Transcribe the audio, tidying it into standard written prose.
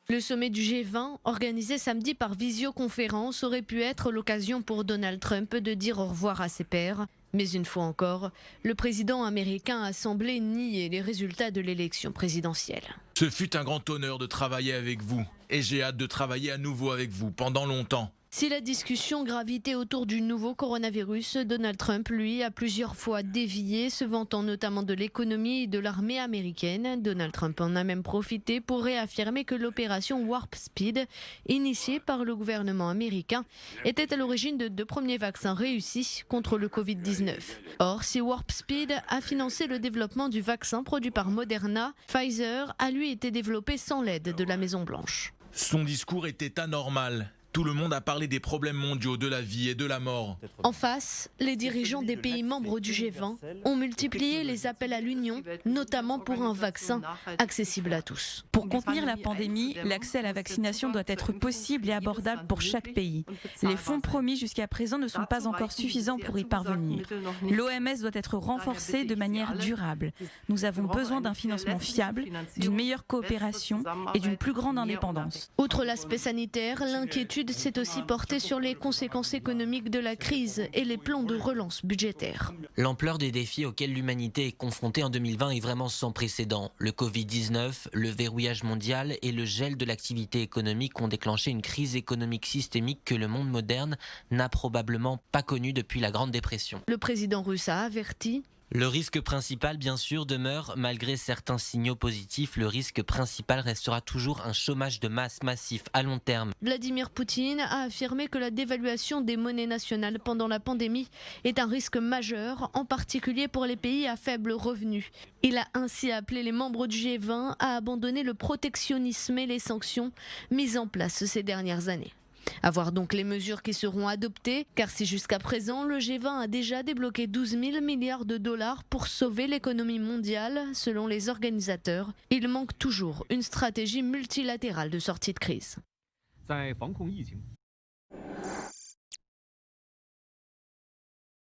Le sommet du G20, organisé samedi par visioconférence, aurait pu être l'occasion pour Donald Trump de dire au revoir à ses pairs. Mais une fois encore, le président américain a semblé nier les résultats de l'élection présidentielle. Ce fut un grand honneur de travailler avec vous et j'ai hâte de travailler à nouveau avec vous pendant longtemps. Si la discussion gravitait autour du nouveau coronavirus, Donald Trump, lui, a plusieurs fois dévié, se vantant notamment de l'économie et de l'armée américaine. Donald Trump en a même profité pour réaffirmer que l'opération Warp Speed, initiée par le gouvernement américain, était à l'origine de 2 premiers vaccins réussis contre le Covid-19. Or, si Warp Speed a financé le développement du vaccin produit par Moderna, Pfizer a lui été développé sans l'aide de la Maison-Blanche. Son discours était anormal. Tout le monde a parlé des problèmes mondiaux, de la vie et de la mort. En face, les dirigeants des pays membres du G20 ont multiplié les appels à l'Union, notamment pour un vaccin accessible à tous. Pour contenir la pandémie, l'accès à la vaccination doit être possible et abordable pour chaque pays. Les fonds promis jusqu'à présent ne sont pas encore suffisants pour y parvenir. L'OMS doit être renforcée de manière durable. Nous avons besoin d'un financement fiable, d'une meilleure coopération et d'une plus grande indépendance. Outre l'aspect sanitaire, l'inquiétude s'est aussi portée sur les conséquences économiques de la crise et les plans de relance budgétaire. L'ampleur des défis auxquels l'humanité est confrontée en 2020 est vraiment sans précédent. Le Covid-19, le verrouillage mondial et le gel de l'activité économique ont déclenché une crise économique systémique que le monde moderne n'a probablement pas connue depuis la Grande Dépression. Le président russe a averti. Le risque principal, bien sûr, demeure, malgré certains signaux positifs, le risque principal restera toujours un chômage de masse massif à long terme. Vladimir Poutine a affirmé que la dévaluation des monnaies nationales pendant la pandémie est un risque majeur, en particulier pour les pays à faible revenu. Il a ainsi appelé les membres du G20 à abandonner le protectionnisme et les sanctions mises en place ces dernières années. À voir donc les mesures qui seront adoptées, car si jusqu'à présent le G20 a déjà débloqué 12 000 milliards de dollars pour sauver l'économie mondiale, selon les organisateurs, il manque toujours une stratégie multilatérale de sortie de crise.